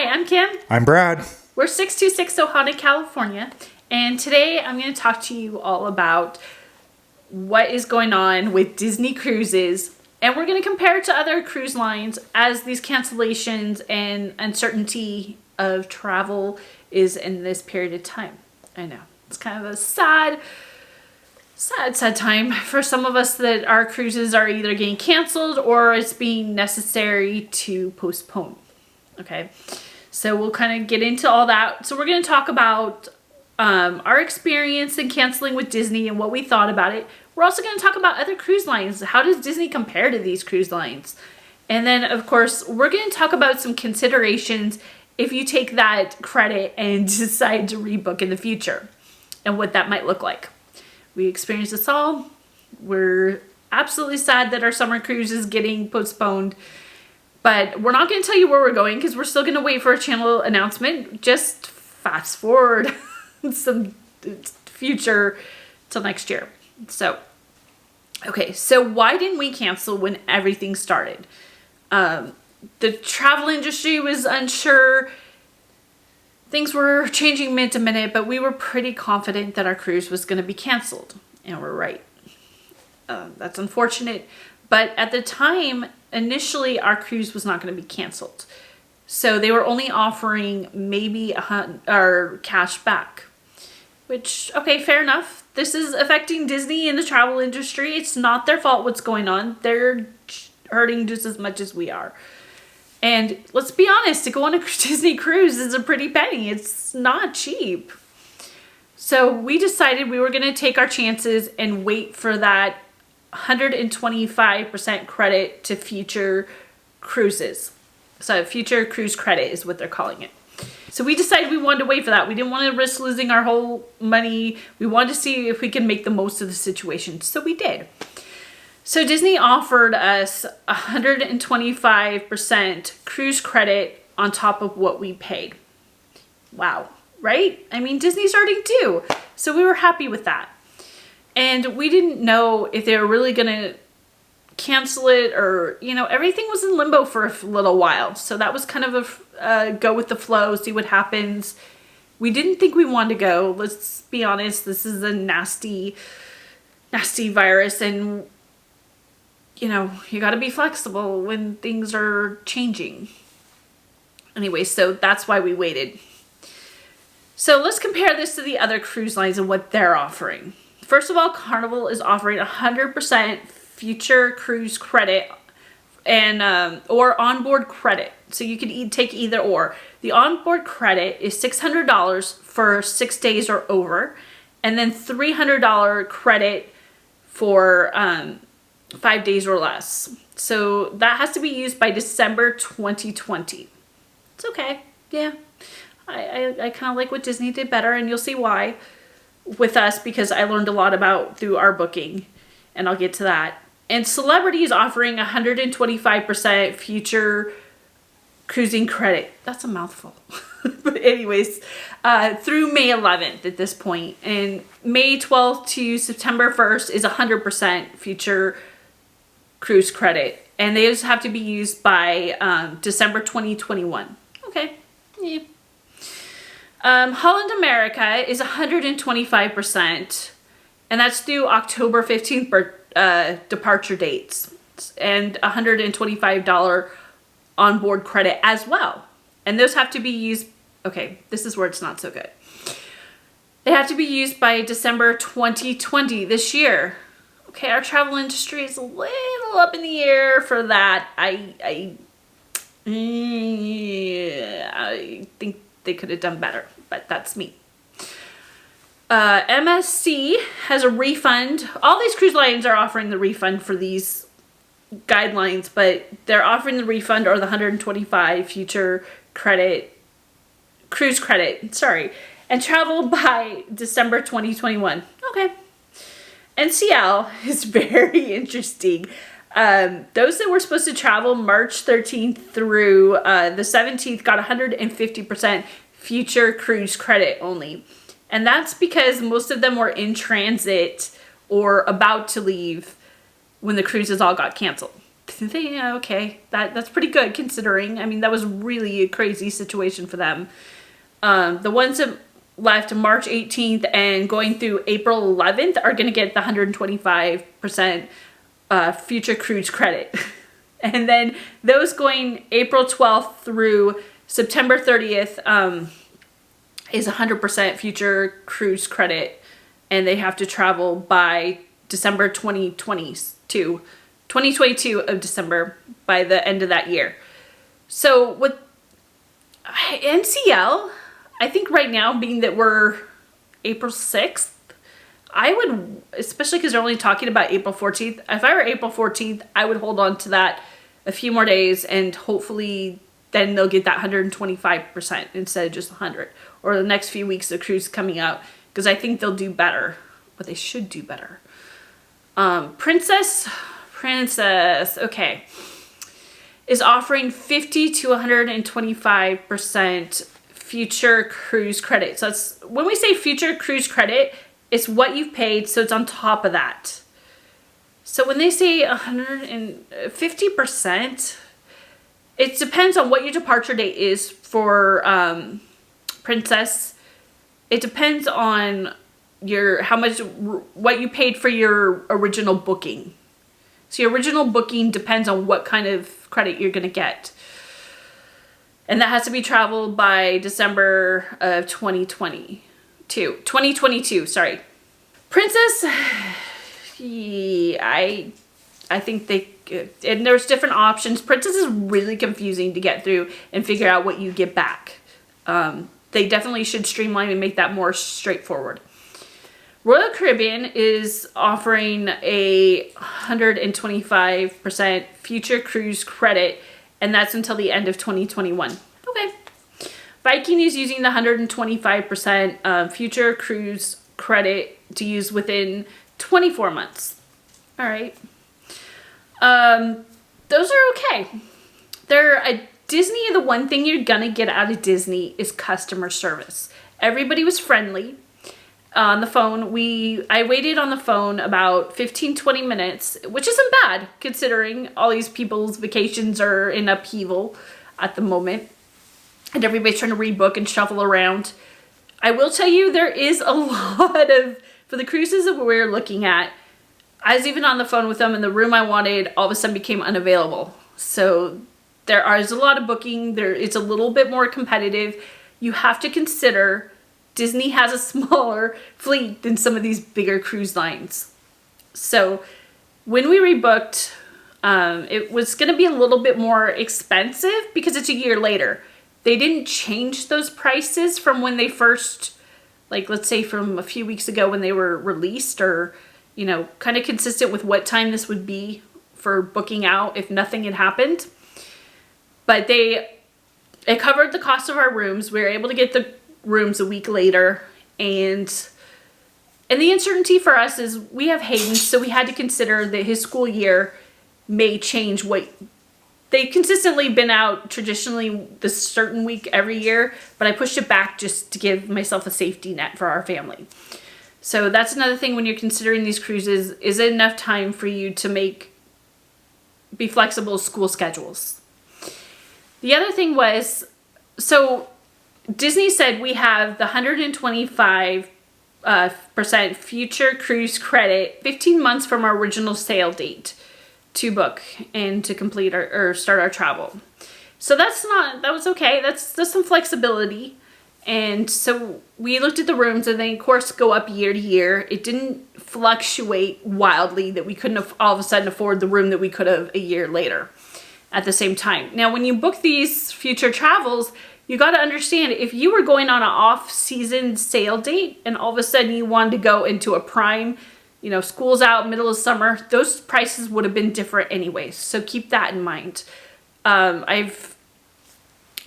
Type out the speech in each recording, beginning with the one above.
I'm Kim. I'm Brad. We're 626 Ohana, California, and today I'm going to talk to you all about what is going on with Disney Cruises, and we're going to compare it to other cruise lines as these cancellations and uncertainty of travel is in this period of time. I know, it's kind of a sad time for some of us that our cruises are either getting canceled or it's being necessary to postpone. Okay, so we'll kind of get into all that. So we're going to talk about our experience in canceling with Disney and what we thought about it. We're also going to talk about other cruise lines. How does Disney compare to these cruise lines? And then, of course, we're going to talk about some considerations if you take that credit and decide to rebook in the future and what that might look like. We experienced this all. We're absolutely sad that our summer cruise is getting postponed. But we're not going to tell you where we're going because we're still going to wait for a channel announcement. Just fast forward some future till next year. So, okay. So why didn't we cancel when everything started? The travel industry was unsure. Things were changing minute to minute, but we were pretty confident that our cruise was going to be canceled. And we're right. That's unfortunate. But at the time, initially, our cruise was not going to be canceled. So they were only offering maybe our cash back. Which, okay, fair enough. This is affecting Disney and the travel industry. It's not their fault what's going on. They're hurting just as much as we are. And let's be honest, to go on a Disney cruise is a pretty penny. It's not cheap. So we decided we were going to take our chances and wait for that 125% credit to future cruises. So future cruise credit is what they're calling it. So we decided we wanted to wait for that. We didn't want to risk losing our whole money. We wanted to see if we could make the most of the situation. So we did. So Disney offered us 125% cruise credit on top of what we paid. Wow, right? I mean, Disney's starting too. So we were happy with that. And we didn't know if they were really going to cancel it or, everything was in limbo for a little while. So that was kind of a go with the flow, see what happens. We didn't think we wanted to go. Let's be honest. This is a nasty, nasty virus. And, you got to be flexible when things are changing. Anyway, so that's why we waited. So let's compare this to the other cruise lines and what they're offering. First of all, Carnival is offering 100% future cruise credit and or onboard credit. So you can take either or. The onboard credit is $600 for 6 days or over, and then $300 credit for 5 days or less. So that has to be used by December 2020. It's okay. Yeah. I kind of like what Disney did better, and you'll see why with us, because I learned a lot about through our booking, and I'll get to that. And Celebrity is offering 125% future cruising credit. That's a mouthful. But anyways, through May 11th at this point. And May 12th to September 1st is 100% future cruise credit. And they just have to be used by December 2021. Okay. Yeah. Holland America is 125%, and that's through October 15th departure dates, and $125 onboard credit as well. And those have to be used, okay, this is where it's not so good. They have to be used by December 2020, this year. Okay, our travel industry is a little up in the air for that. I think they could have done better, but that's me. MSC has a refund. All these cruise lines are offering the refund for these guidelines, but they're offering the refund or the 125 future credit, cruise credit, and travel by December 2021. Okay. NCL is very interesting. Those that were supposed to travel March 13th through the 17th got 150% future cruise credit only. And that's because most of them were in transit or about to leave when the cruises all got canceled. Yeah, okay, that's pretty good considering. I mean, that was really a crazy situation for them. The ones that left March 18th and going through April 11th are going to get the 125% future cruise credit. And then those going April 12th through September 30th is 100% future cruise credit. And they have to travel by December 2022 of December, by the end of that year. So with NCL, I think right now, being that we're April 6th, I would, especially because they're only talking about April 14th, if I were April 14th, I would hold on to that a few more days, and hopefully then they'll get that 125% instead of just 100, or the next few weeks the cruise coming out, because I think they'll do better, but they should do better. Princess, okay, is offering 50 to 125% future cruise credit. So it's, when we say future cruise credit, it's what you've paid, so it's on top of that. So when they say 150%, it depends on what your departure date is for Princess. It depends on what you paid for your original booking. So your original booking depends on what kind of credit you're going to get. And that has to be traveled by December of 2022, sorry. Princess, I think and there's different options. Princess is really confusing to get through and figure out what you get back. They definitely should streamline and make that more straightforward. Royal Caribbean is offering a 125% future cruise credit, and that's until the end of 2021. Okay. Viking is using the 125% future cruise credit to use within 24 months. All right. Those are okay. Disney, the one thing you're gonna get out of Disney is customer service. Everybody was friendly on the phone. I waited on the phone about 15-20 minutes, which isn't bad considering all these people's vacations are in upheaval at the moment and everybody's trying to rebook and shuffle around. I will tell you, there is a lot of, for the cruises that we're looking at, I was even on the phone with them, and the room I wanted all of a sudden became unavailable. So there is a lot of booking. It's a little bit more competitive. You have to consider Disney has a smaller fleet than some of these bigger cruise lines. So when we rebooked, it was going to be a little bit more expensive because it's a year later. They didn't change those prices from when they first, like let's say from a few weeks ago when they were released, or kind of consistent with what time this would be for booking out if nothing had happened. But it covered the cost of our rooms. We were able to get the rooms a week later, and the uncertainty for us is we have Hayden, so we had to consider that his school year may change. What they've consistently been out traditionally this certain week every year, but I pushed it back just to give myself a safety net for our family. So that's another thing when you're considering these cruises. Is it enough time for you to be flexible school schedules? The other thing was, so Disney said we have the 125% future cruise credit 15 months from our original sale date to book and to complete or start our travel. So that was okay. That's some flexibility. And so we looked at the rooms, and they of course go up year to year. It didn't fluctuate wildly that we couldn't all of a sudden afford the room that we could have a year later at the same time. Now, when you book these future travels, you got to understand, if you were going on an off-season sale date and all of a sudden you wanted to go into a prime, school's out, middle of summer, those prices would have been different anyways. So keep that in mind.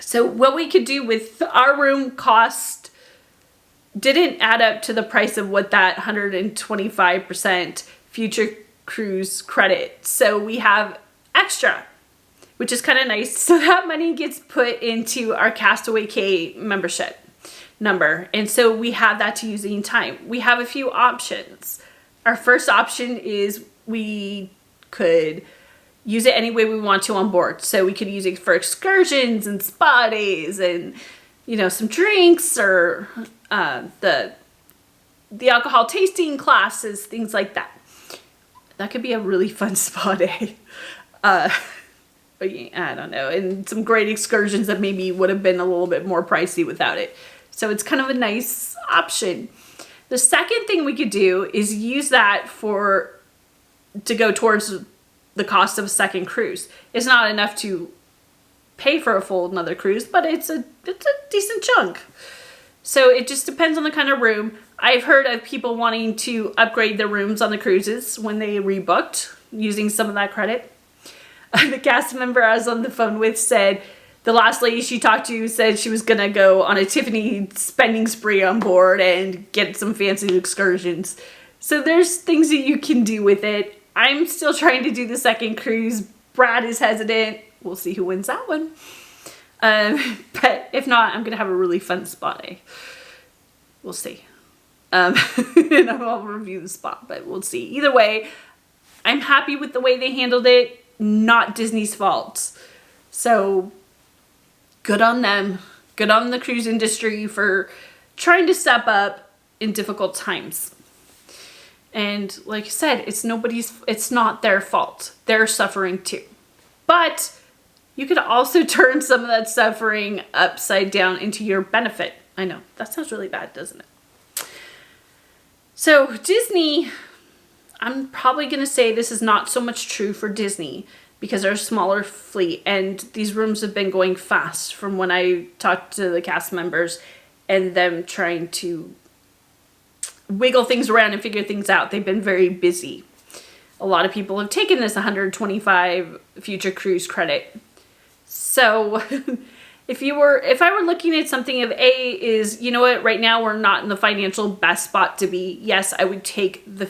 So what we could do with our room cost didn't add up to the price of what that 125% future cruise credit. So we have extra, which is kind of nice. So that money gets put into our Castaway K membership number. And so we have that to use anytime. We have a few options. Our first option is we could use it any way we want to on board. So we could use it for excursions and spa days and, you know, some drinks or the alcohol tasting classes, things like that. That could be a really fun spa day. But I don't know. And some great excursions that maybe would have been a little bit more pricey without it. So it's kind of a nice option. The second thing we could do is use that to go towards the cost of a second cruise. It's not enough to pay for a full another cruise, but it's a decent chunk. So it just depends on the kind of room. I've heard of people wanting to upgrade their rooms on the cruises when they rebooked using some of that credit. The cast member I was on the phone with said the last lady she talked to said she was going to go on a Tiffany spending spree on board and get some fancy excursions. So there's things that you can do with it. I'm still trying to do the second cruise. Brad is hesitant. We'll see who wins that one. But if not, I'm going to have a really fun spa day. We'll see. And I'll review the spa, but we'll see. Either way, I'm happy with the way they handled it. Not Disney's fault. So good on them. Good on the cruise industry for trying to step up in difficult times. And like I said, it's not their fault. They're suffering too. But you could also turn some of that suffering upside down into your benefit. I know, that sounds really bad, doesn't it? So Disney, I'm probably going to say this is not so much true for Disney because they're a smaller fleet and these rooms have been going fast from when I talked to the cast members and them trying to wiggle things around and figure things out. They've been very busy. A lot of people have taken this 125 future cruise credit. So if I were looking at something of is, you know what, right now we're not in the financial best spot to be, yes, I would take back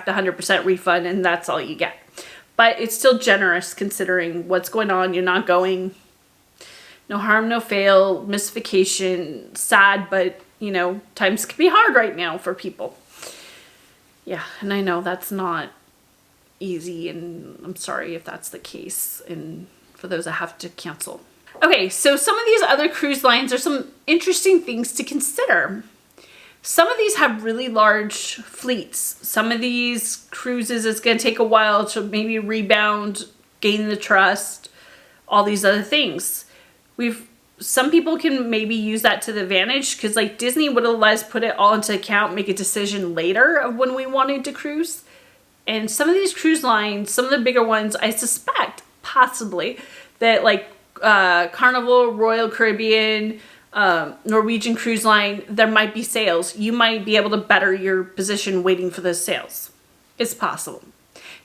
the 100% refund and that's all you get. But it's still generous considering what's going on. You're not going, no harm, no fail, missed vacation, sad, but you know, times can be hard right now for people. Yeah, and I know that's not easy and I'm sorry if that's the case and for those that have to cancel. Okay, so some of these other cruise lines are some interesting things to consider. Some of these have really large fleets. Some of these cruises, it's going to take a while to maybe rebound, gain the trust, all these other things. Some people can maybe use that to the advantage because like Disney would have let us put it all into account, make a decision later of when we wanted to cruise. And some of these cruise lines, some of the bigger ones, I suspect possibly that like Carnival, Royal Caribbean, Norwegian Cruise Line, there might be sales. You might be able to better your position waiting for those sales. It's possible.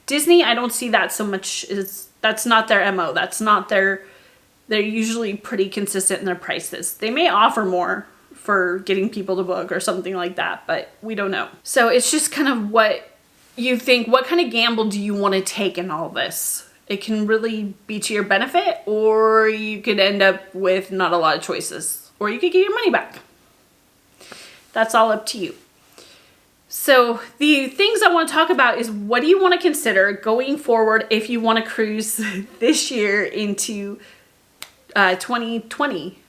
Disney, I don't see that so much. That's not their MO. That's not they're usually pretty consistent in their prices. They may offer more for getting people to book or something like that, but we don't know. So it's just kind of what you think, what kind of gamble do you want to take in all this? It can really be to your benefit, or you could end up with not a lot of choices, or you could get your money back. That's all up to you. So the things I want to talk about is what do you want to consider going forward if you want to cruise this year into 2020,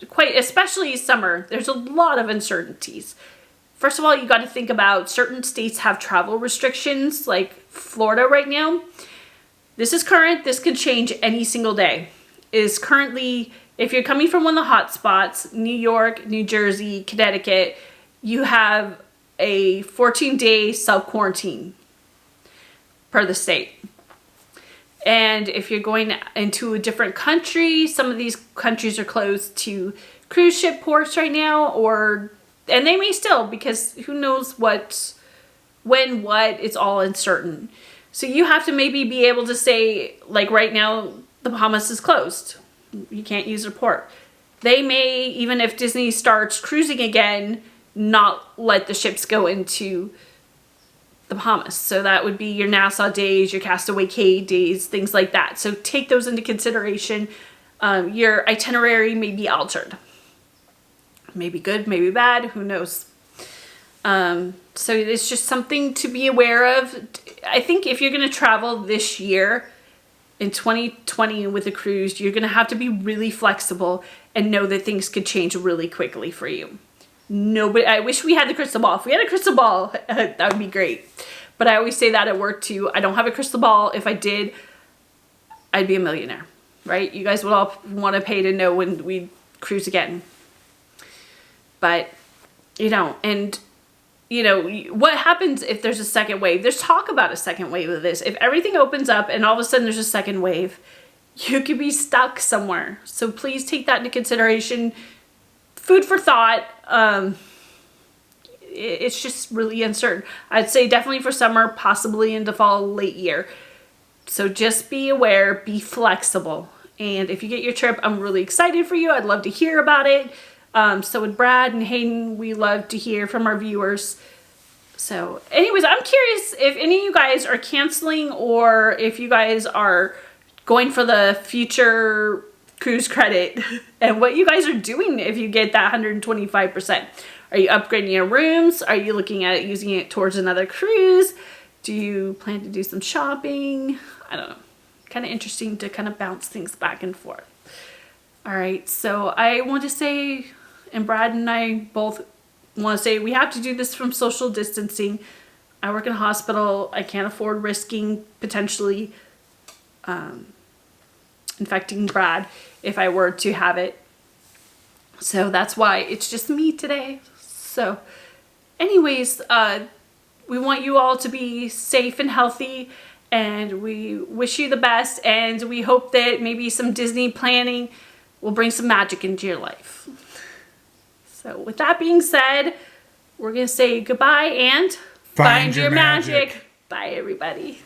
quite especially summer. There's a lot of uncertainties. First of all, you got to think about certain states have travel restrictions, like Florida right now. This is current. This could change any single day. Is currently, if you're coming from one of the hot spots, New York, New Jersey, Connecticut, you have a 14-day self-quarantine per the state. And if you're going into a different country, some of these countries are closed to cruise ship ports right now, and they may still, because who knows what, it's all uncertain. So you have to maybe be able to say, like right now, the Bahamas is closed. You can't use a port. They may, even if Disney starts cruising again, not let the ships go into the Bahamas. So that would be your Nassau days, your Castaway Cay days, things like that. So take those into consideration. Your itinerary may be altered. Maybe good, maybe bad, who knows. So it's just something to be aware of. I think if you're going to travel this year in 2020 with a cruise, you're going to have to be really flexible and know that things could change really quickly for you. Nobody, I wish we had the crystal ball. If we had a crystal ball, that would be great. But I always say that at work too. I don't have a crystal ball. If I did, I'd be a millionaire, right? You guys would all want to pay to know when we cruise again. But, you know, and, you know, what happens if there's a second wave? There's talk about a second wave of this. If everything opens up and all of a sudden there's a second wave, you could be stuck somewhere. So please take that into consideration. Food for thought. It's just really uncertain. I'd say definitely for summer, possibly into fall, late year. So just be aware, be flexible. And if you get your trip, I'm really excited for you. I'd love to hear about it. So with Brad and Hayden, we love to hear from our viewers. So anyways, I'm curious if any of you guys are canceling or if you guys are going for the future cruise credit and what you guys are doing if you get that 125%. Are you upgrading your rooms? Are you looking at it, using it towards another cruise? Do you plan to do some shopping? I don't know. Kind of interesting to kind of bounce things back and forth. All right, so I want to say, and Brad and I both want to say, we have to do this from social distancing. I work in a hospital. I can't afford risking potentially infecting Brad if I were to have it. So that's why it's just me today. So anyways, we want you all to be safe and healthy, and we wish you the best, and we hope that maybe some Disney planning will bring some magic into your life. So with that being said, we're going to say goodbye and find your magic. Bye, everybody.